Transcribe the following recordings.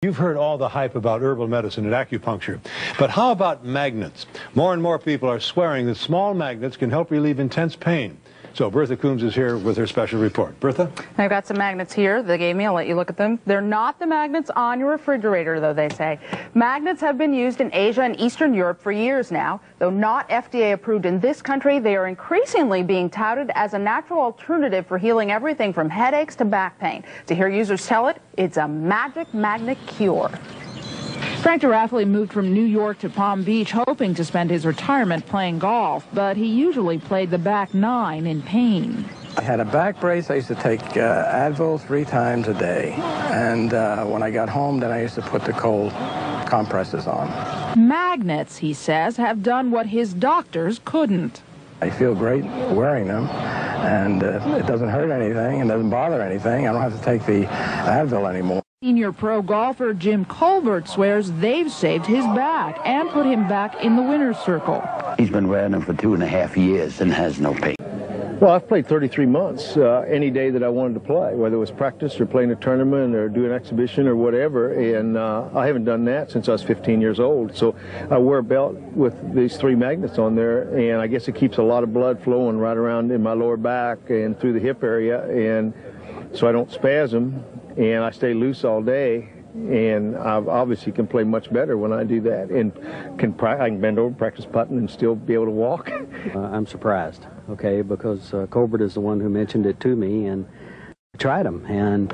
You've heard all the hype about herbal medicine and acupuncture, but how about magnets? More and more people are swearing that small magnets can help relieve intense pain. So Bertha Coombs is here with her special report. Bertha? I've got some magnets here they gave me. I'll let you look at them. They're not the magnets on your refrigerator, though, they say. Magnets have been used in Asia and Eastern Europe for years now. Though not FDA approved in this country, they are increasingly being touted as a natural alternative for healing everything from headaches to back pain. To hear users tell it, it's a magic magnet cure. Frank Rafferty moved from New York to Palm Beach hoping to spend his retirement playing golf, but he usually played the back nine in pain. I had a back brace. I used to take Advil 3 times a day, and when I got home, then I used to put the cold compresses on. Magnets, he says, have done what his doctors couldn't. I feel great wearing them, and it doesn't hurt anything and doesn't bother anything. I don't have to take the Advil anymore. Senior pro golfer Jim Colbert swears they've saved his back and put him back in the winner's circle. He's been wearing them for 2.5 years and has no pain. Well, I've played 33 months any day that I wanted to play, whether it was practice or playing a tournament or do an exhibition or whatever, and I haven't done that since I was 15 years old. So I wear a belt with these 3 magnets on there, and I guess it keeps a lot of blood flowing right around in my lower back and through the hip area, and so I don't spasm, and I stay loose all day. And I obviously can play much better when I do that, and I can bend over, practice putting, and still be able to walk. I'm surprised, okay, because Colbert is the one who mentioned it to me, and I tried them, and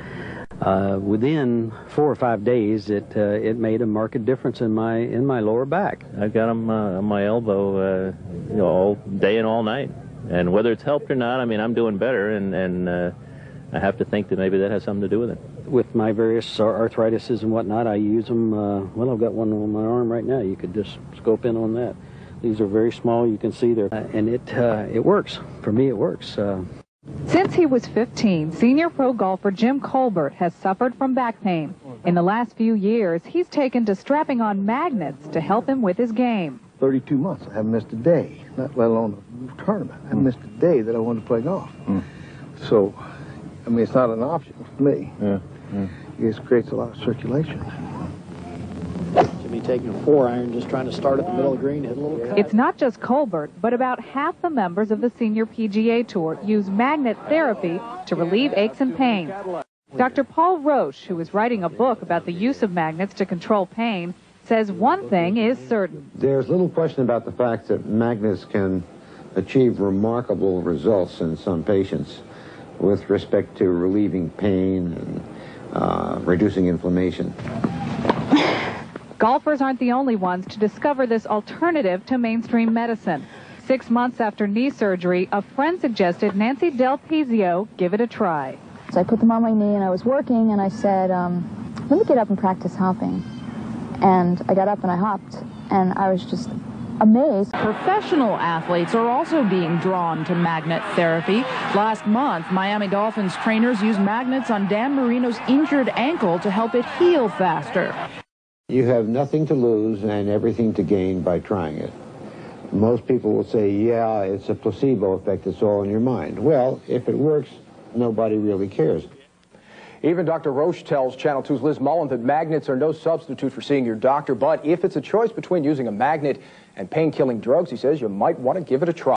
within 4 or 5 days, it made a marked difference in my lower back. I've got them on my elbow, all day and all night, and whether it's helped or not, I mean, I'm doing better, and I have to think that maybe that has something to do with it. With my various arthritises and whatnot, I use them. Well, I've got one on my arm right now. You could just scope in on that. These are very small. You can see there, and it works. For me, it works. Since he was 15, senior pro golfer Jim Colbert has suffered from back pain. In the last few years, he's taken to strapping on magnets to help him with his game. 32 months, I haven't missed a day, not let alone a tournament. I haven't missed a day that I wanted to play golf. So, I mean, it's not an option for me. It just creates a lot of circulation. Jimmy taking a 4-iron, just trying to start at the middle of the green, hit a little cut. It's not just Colbert, but about half the members of the Senior PGA Tour use magnet therapy to relieve aches and pains. Dr. Paul Roche, who is writing a book about the use of magnets to control pain, says one thing is certain. There's little question about the fact that magnets can achieve remarkable results in some patients with respect to relieving pain and reducing inflammation. Golfers aren't the only ones to discover this alternative to mainstream medicine. 6 months after knee surgery, a friend suggested Nancy Del Pizio give it a try. So I put them on my knee and I was working, and I said, let me get up and practice hopping. And I got up and I hopped, and I was just amazed. Professional athletes are also being drawn to magnet therapy. Last month, Miami Dolphins trainers used magnets on Dan Marino's injured ankle to help it heal faster. You have nothing to lose and everything to gain by trying it. Most people will say, yeah, it's a placebo effect, it's all in your mind. Well, if it works, nobody really cares. Even Dr. Roche tells Channel 2's Liz Mullen that magnets are no substitute for seeing your doctor, but if it's a choice between using a magnet and pain-killing drugs, he says you might want to give it a try.